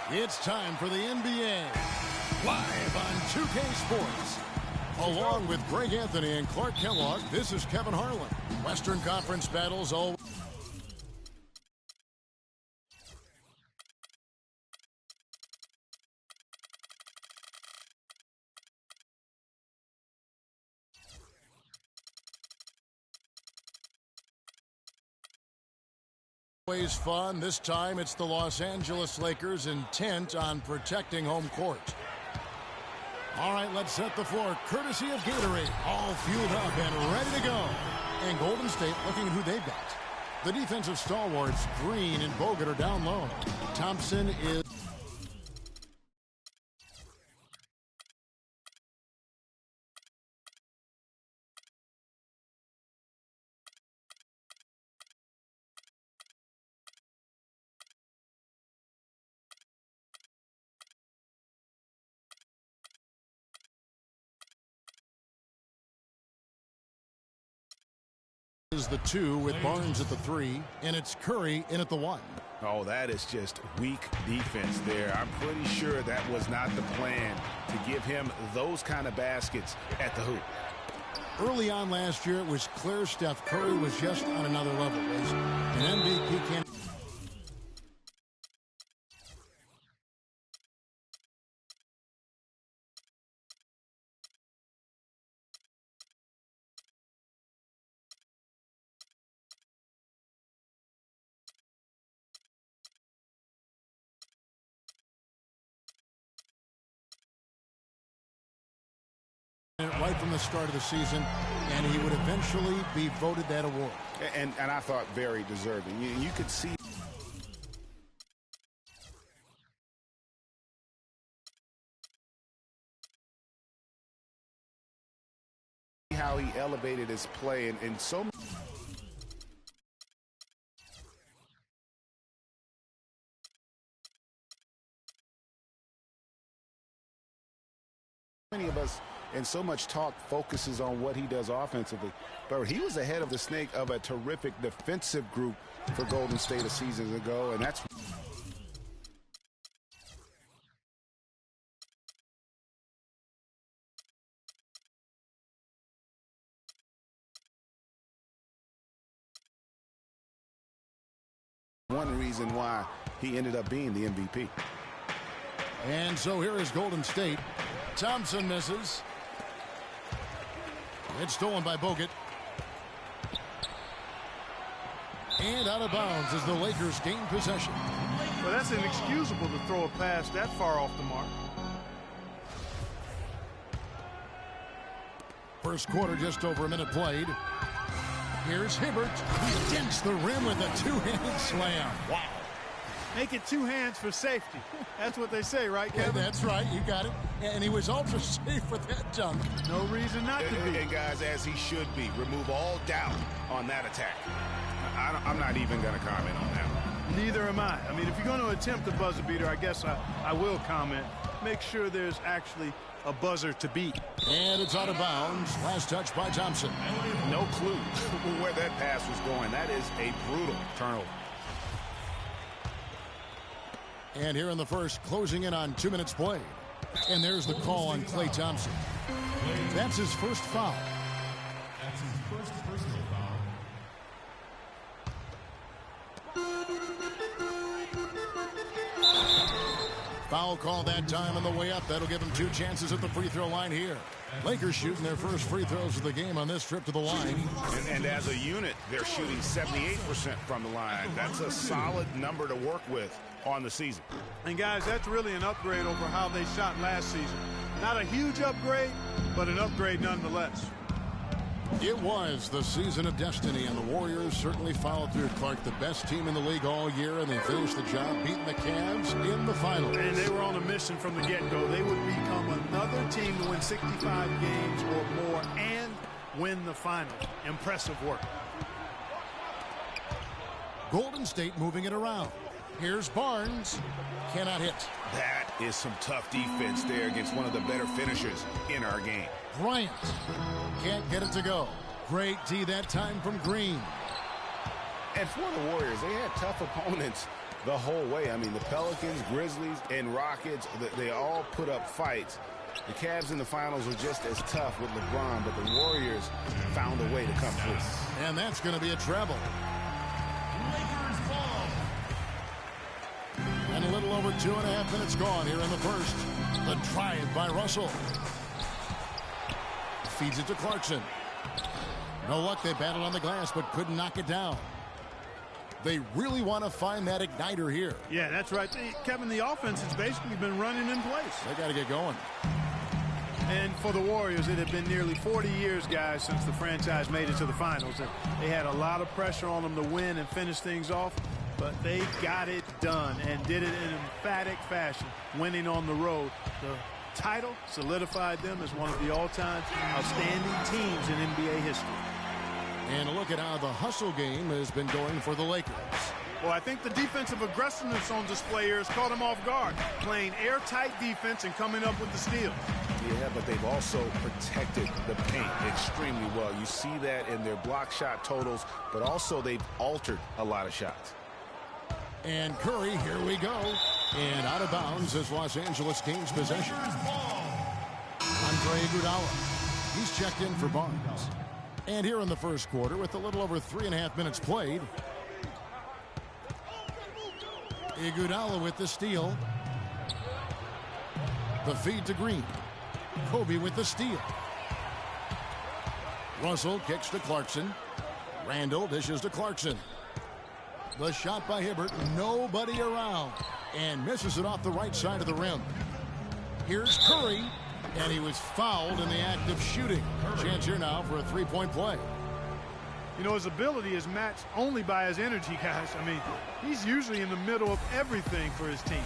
It's time for the NBA, live on 2K Sports. Along with Greg Anthony and Clark Kellogg, this is Kevin Harlan. Western Conference battles always fun. This time it's the Los Angeles Lakers intent on protecting home court. All right, let's set the floor courtesy of Gatorade. All fueled up and ready to go. And Golden State looking at who they've got. The defensive stalwarts, Green and Bogut, are down low. Thompson is... is the 2 with Barnes at the 3, and it's Curry in at the 1. Oh, that is just weak defense there. I'm pretty sure that was not the plan to give him those kind of baskets at the hoop. Early on last year, it was clear Steph Curry was just on another level. As an MVP candidate. Right from the start of the season, and he would eventually be voted that award. And I thought very deserving. You could see how he elevated his play, and so many of us. And so much talk focuses on what he does offensively. But he was ahead of the snake of a terrific defensive group for Golden State a season ago. And that's one reason why he ended up being the MVP. And so here is Golden State. Thompson misses. It's stolen by Bogut. And out of bounds as the Lakers gain possession. Well, that's inexcusable to throw a pass that far off the mark. First quarter, just over a minute played. Here's Hibbert. He dents the rim with a two-handed slam. Wow. Make it 2 hands for safety. That's what they say, right, Kevin? Yeah, that's right. You got it. And he was ultra safe with that dunk. No reason not to be. And guys, as he should be, remove all doubt on that attack. I'm not even going to comment on that one. Neither am I. I mean, if you're going to attempt a buzzer beater, I guess I will comment. Make sure there's actually a buzzer to beat. And it's out of bounds. Last touch by Thompson. No clue where that pass was going. That is a brutal turnover. And here in the first, closing in on 2 minutes played. And there's the call on Klay Thompson. That's his first foul. That's his first personal foul. Foul call that time on the way up. That'll give him 2 chances at the free throw line here. Lakers shooting their first free throws of the game on this trip to the line. And as a unit, they're shooting 78% from the line. That's a solid number to work with on the season. And guys, that's really an upgrade over how they shot last season. Not a huge upgrade, but an upgrade nonetheless. It was the season of destiny, and the Warriors certainly followed through. Clark, the best team in the league all year, and they finished the job beating the Cavs in the finals. And they were on a mission from the get-go. They would become another team to win 65 games or more and win the finals. Impressive work. Golden State moving it around. Here's Barnes. Cannot hit. That is some tough defense there against one of the better finishers in our game. Bryant can't get it to go. Great D that time from Green. And for the Warriors, they had tough opponents the whole way. I mean, the Pelicans, Grizzlies, and Rockets, they all put up fights. The Cavs in the finals were just as tough with LeBron, but the Warriors found a way to come through. And that's going to be a treble. Lakers ball. And a little over 2.5 minutes gone here in the first. The drive by Russell. Feeds it to Clarkson. No luck, they battled on the glass, but couldn't knock it down. They really want to find that igniter here. Yeah, that's right. Kevin, the offense has basically been running in place. They got to get going. And for the Warriors, it had been nearly 40 years, guys, since the franchise made it to the finals. They had a lot of pressure on them to win and finish things off, but they got it done and did it in emphatic fashion, winning on the road. The title solidified them as one of the all-time outstanding teams in NBA history. And a look at how the hustle game has been going for the Lakers. Well, I think the defensive aggressiveness on display here has caught them off guard, playing airtight defense and coming up with the steals. Yeah, but they've also protected the paint extremely well. You see that in their block shot totals, but also they've altered a lot of shots. And Curry, here we go. And out of bounds as Los Angeles gains possession. Andre Iguodala. He's checked in for Barnes. And here in the first quarter, with a little over 3.5 minutes played, Iguodala with the steal. The feed to Green. Kobe with the steal. Russell kicks to Clarkson. Randall dishes to Clarkson. The shot by Hibbert. Nobody around. And misses it off the right side of the rim. Here's Curry. And he was fouled in the act of shooting. Chance here now for a three-point play. You know, his ability is matched only by his energy, guys. I mean, he's usually in the middle of everything for his team.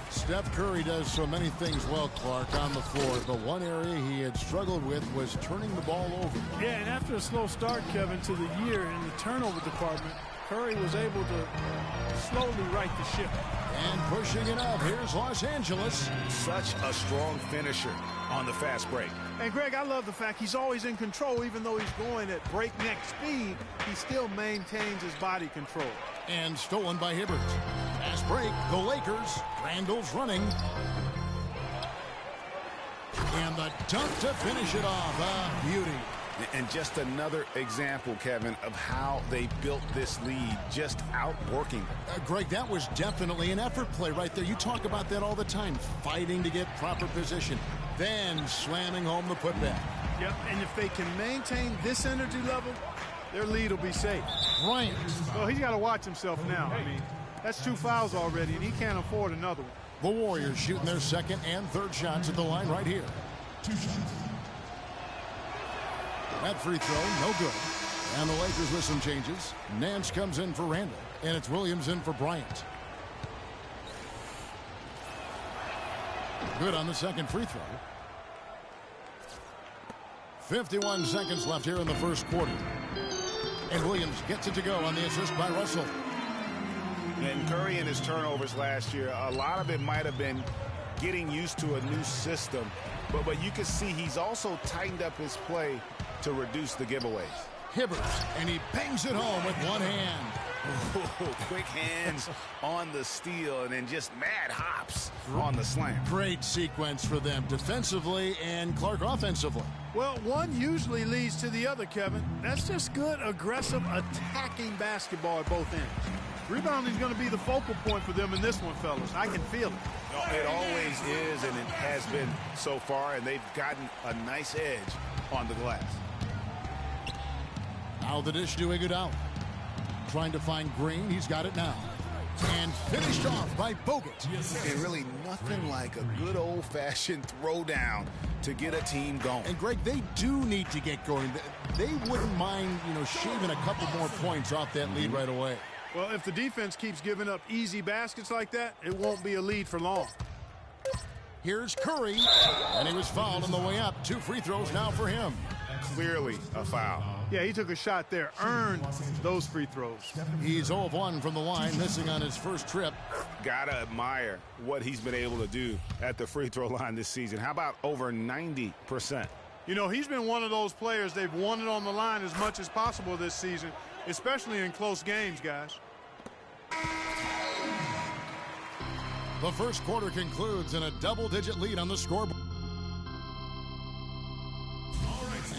Steph Curry does so many things well, Clark, on the floor. But one area he had struggled with was turning the ball over. Yeah, and after a slow start, Kevin, to the year in the turnover department, Curry was able to slowly right the ship. And pushing it up, here's Los Angeles. Such a strong finisher on the fast break. And, Greg, I love the fact he's always in control. Even though he's going at breakneck speed, he still maintains his body control. And stolen by Hibbert. Fast break, the Lakers. Randall's running. And the dunk to finish it off. A beauty. And just another example, Kevin, of how they built this lead, just outworking. Greg, that was definitely an effort play right there. You talk about that all the time, fighting to get proper position, then slamming home the putback. Yep, and if they can maintain this energy level, their lead will be safe. Bryant. Well, he's got to watch himself now. I mean, that's 2 fouls already, and he can't afford another one. The Warriors shooting their second and third shots at the line right here. 2 shots. That free throw, no good. And the Lakers with some changes. Nance comes in for Randall, and it's Williams in for Bryant. Good on the second free throw. 51 seconds left here in the first quarter. And Williams gets it to go on the assist by Russell. And Curry and his turnovers last year, a lot of it might have been getting used to a new system. But you can see he's also tightened up his play to reduce the giveaways. Hibbert, and he bangs it home with one hand. Quick hands on the steal, and then just mad hops on the slam. Great sequence for them defensively and Clark offensively. Well, one usually leads to the other, Kevin. That's just good, aggressive, attacking basketball at both ends. Rebounding is going to be the focal point for them in this one, fellas. I can feel it. No, it always is, and it has been so far, and they've gotten a nice edge on the glass. Now the dish to Iguodala. Trying to find Green. He's got it now. And finished off by Bogut. And really nothing like a good old-fashioned throwdown to get a team going. And, Greg, they do need to get going. They wouldn't mind, shaving a couple more points off that lead right away. Well, if the defense keeps giving up easy baskets like that, it won't be a lead for long. Here's Curry, and he was fouled on the way up. 2 free throws now for him. Clearly a foul. Yeah, he took a shot there, earned those free throws. He's 0 of 1 from the line, missing on his first trip. Gotta admire what he's been able to do at the free throw line this season. How about over 90%? He's been one of those players they've wanted on the line as much as possible this season, especially in close games, guys. The first quarter concludes in a double-digit lead on the scoreboard.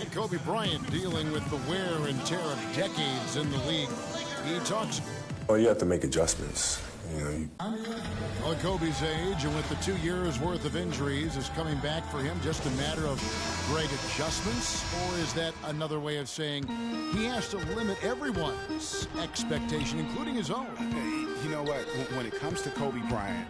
And Kobe Bryant dealing with the wear and tear of decades in the league. He talks. Well, you have to make adjustments. Well, at Kobe's age and with the 2 years worth of injuries, is coming back for him just a matter of great adjustments? Or is that another way of saying he has to limit everyone's expectation, including his own? You know what? When it comes to Kobe Bryant,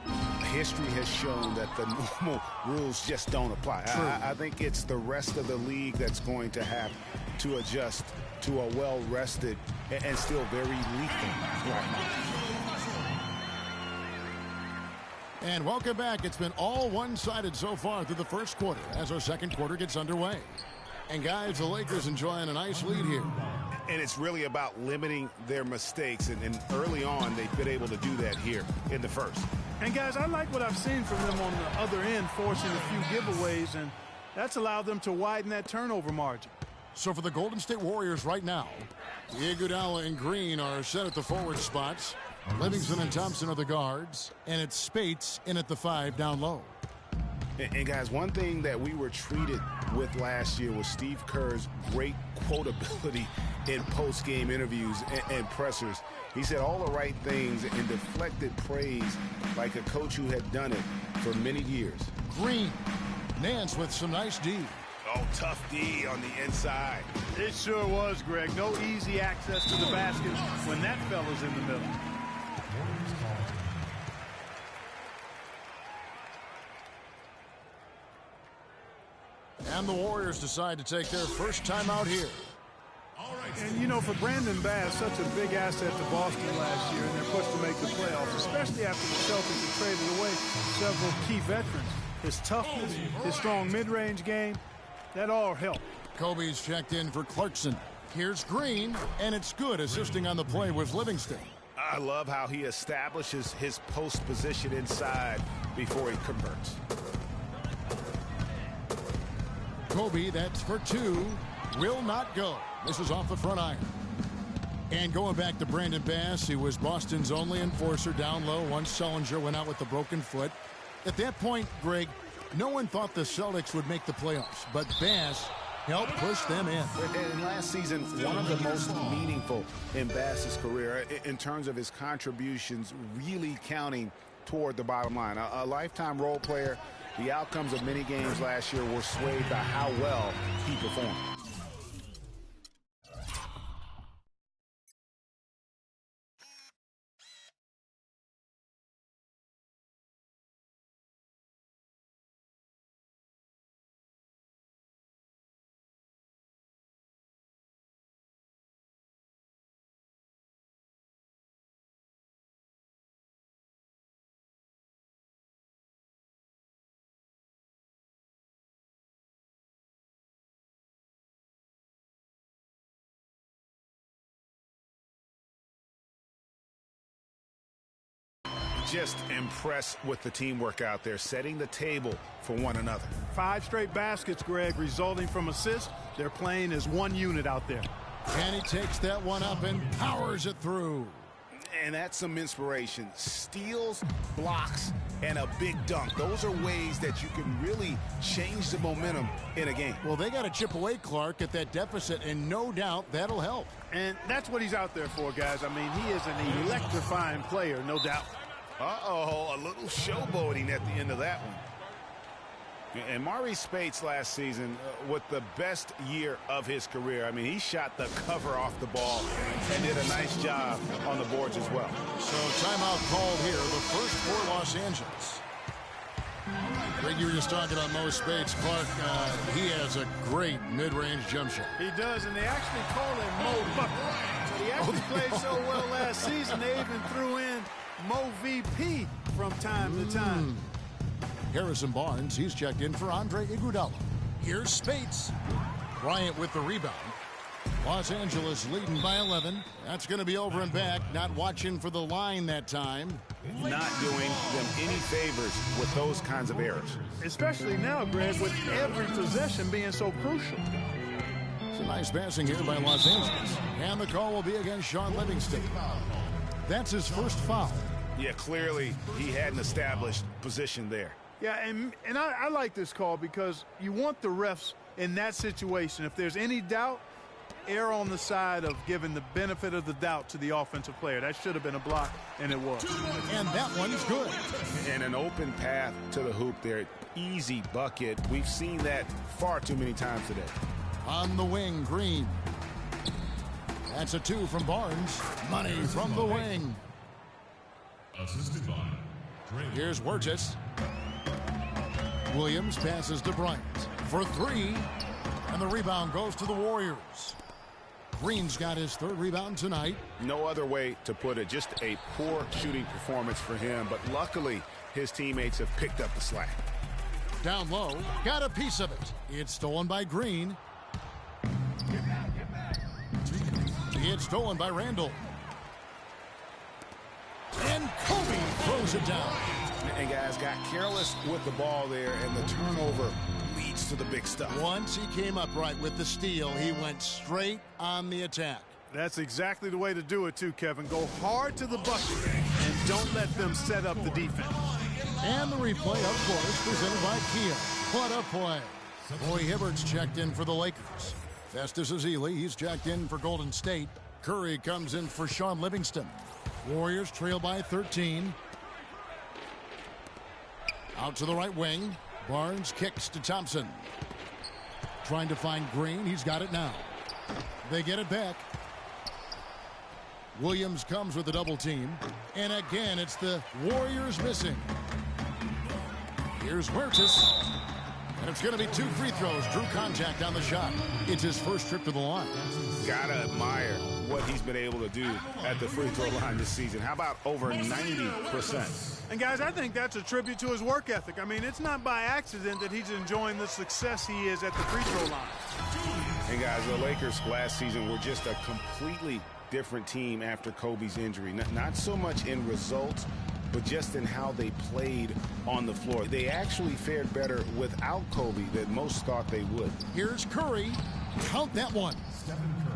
history has shown that the normal rules just don't apply. I think it's the rest of the league that's going to have to adjust to a well-rested and still very lethal right. And welcome back. It's been all one-sided so far through the first quarter as our second quarter gets underway. And guys, the Lakers enjoying a nice lead here. And it's really about limiting their mistakes. And early on, they've been able to do that here in the first. And guys, I like what I've seen from them on the other end, forcing a few giveaways, and that's allowed them to widen that turnover margin. So for the Golden State Warriors right now, Iguodala and Green are set at the forward spots. Livingston and Thompson are the guards, and it's Spates in at the 5 down low. And guys, one thing that we were treated with last year was Steve Kerr's great quotability in post-game interviews and pressers. He said all the right things and deflected praise like a coach who had done it for many years. Green, Nance with some nice D. Oh, tough D on the inside. It sure was, Greg. No easy access to the basket when that fella's in the middle. And the Warriors decide to take their first time out here. And, you know, for Brandon Bass, such a big asset to Boston last year, and they're pushed to make the playoffs, especially after the Celtics had traded away several key veterans. His toughness, his strong mid-range game, that all helped. Kobe's checked in for Clarkson. Here's Green, and it's good, assisting on the play with Livingston. I love how he establishes his post position inside before he converts. Kobe, that's for 2, will not go. This is off the front iron. And going back to Brandon Bass, he was Boston's only enforcer down low once Sullinger went out with a broken foot. At that point, Greg, no one thought the Celtics would make the playoffs, but Bass helped push them in. And last season, one of the most meaningful in Bass's career in terms of his contributions really counting toward the bottom line. A lifetime role player. The outcomes of many games last year were swayed by how well he performed. Just impressed with the teamwork out there, setting the table for one another. 5 straight baskets, Greg, resulting from assists. They're playing as one unit out there. And he takes that one up and powers it through. And that's some inspiration. Steals, blocks, and a big dunk. Those are ways that you can really change the momentum in a game. Well, they got to chip away, Clark, at that deficit, and no doubt that'll help. And that's what he's out there for, guys. I mean, he is an electrifying player, no doubt. Uh-oh, a little showboating at the end of that one. And Maurice Spates last season with the best year of his career. I mean, he shot the cover off the ball and did a nice job on the boards as well. So timeout called here, the first for Los Angeles. Greg, you were just talking about Mo Spates. Clark, he has a great mid-range jump shot. He does, and they actually call him Mo Bucket. So he actually played so well last season, they even threw in Mo VP from time to time. Harrison Barnes, he's checked in for Andre Iguodala. Here's Spates. Bryant with the rebound. Los Angeles leading by 11. That's going to be over and back. Not watching for the line that time. Not doing them any favors with those kinds of errors. Especially now, Greg, with every possession being so crucial. It's a nice passing here by Los Angeles. And the call will be against Sean Livingston. That's his first foul. Yeah, clearly he had an established position there. Yeah, and I like this call because you want the refs in that situation. If there's any doubt, err on the side of giving the benefit of the doubt to the offensive player. That should have been a block, and it was. And that one's good. And an open path to the hoop there. Easy bucket. We've seen that far too many times today. On the wing, Green. That's a 2 from Barnes. Money from the wing. Assisted by Drake. Here's Wirtz. Williams passes to Bryant for 3. And the rebound goes to the Warriors. Green's got his 3rd rebound tonight. No other way to put it. Just a poor shooting performance for him. But luckily, his teammates have picked up the slack. Down low, got a piece of it. It's stolen by Green. It's stolen by Randall. And Kobe throws it down. And guys got careless with the ball there, and the turnover leads to the big stuff. Once he came upright with the steal, he went straight on the attack. That's exactly the way to do it, too, Kevin. Go hard to the bucket and don't let them set up the defense. And the replay, of course, presented by Kia. What a play. Roy Hibbert's checked in for the Lakers. Festus Ezeli, he's checked in for Golden State. Curry comes in for Sean Livingston. Warriors trail by 13. Out to the right wing. Barnes kicks to Thompson. Trying to find Green. He's got it now. They get it back. Williams comes with the double team. And again, it's the Warriors missing. Here's Wirtz. And it's going to be 2 free throws. Drew contact on the shot. It's his first trip to the line. Gotta admire what he's been able to do at the free throw line this season. How about over 90%? And, guys, I think that's a tribute to his work ethic. I mean, it's not by accident that he's enjoying the success he is at the free throw line. And, guys, the Lakers last season were just a completely different team after Kobe's injury. Not so much in results, but just in how they played on the floor. They actually fared better without Kobe than most thought they would. Here's Curry. Count that one. Stephen Curry.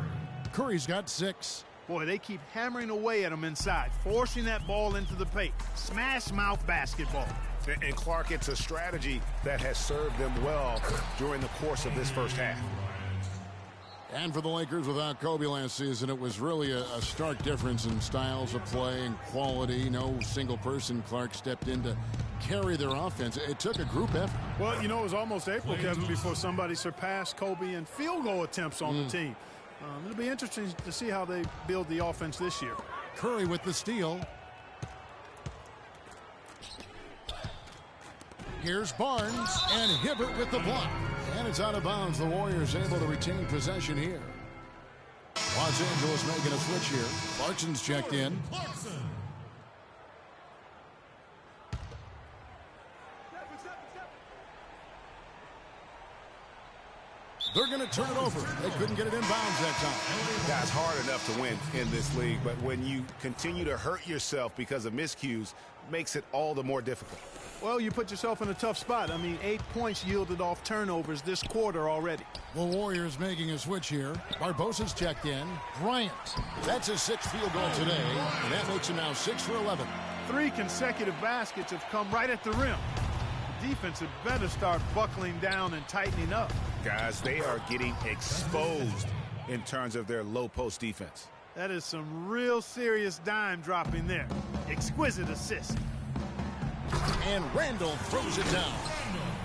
Curry's got 6. Boy, they keep hammering away at him inside, forcing that ball into the paint. Smash mouth basketball. And Clark, it's a strategy that has served them well during the course of this first half. And for the Lakers, without Kobe last season, it was really a stark difference in styles of play and quality. No single person, Clark, stepped in to carry their offense. It took a group effort. Well, you know, it was almost April, Kevin, before somebody surpassed Kobe in field goal attempts on the team. It'll be interesting to see how they build the offense this year. Curry with the steal. Here's Barnes and Hibbert with the block. And it's out of bounds. The Warriors able to retain possession here. Los Angeles making a switch here. Clarkson's checked in. They're going to turn it over. They couldn't get it in bounds that time. Guys, hard enough to win in this league, but when you continue to hurt yourself because of miscues, makes it all the more difficult. Well, you put yourself in a tough spot. I mean, 8 points yielded off turnovers this quarter already. The Warriors making a switch here. Barbosa's checked in. Bryant. That's his 6th field goal today, and that makes him now 6 for 11. 3 consecutive baskets have come right at the rim. The defense had better start buckling down and tightening up. Guys, they are getting exposed in terms of their low post defense. That is some real serious dime dropping there. Exquisite assist. And Randall throws it down.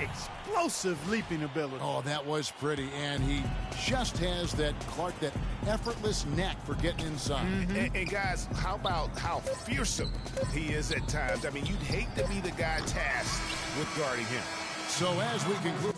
Explosive leaping ability. Oh, that was pretty. And he just has that, Clark, that effortless knack for getting inside. And guys, how about how fearsome he is at times? I mean, you'd hate to be the guy tasked with guarding him. So as we conclude.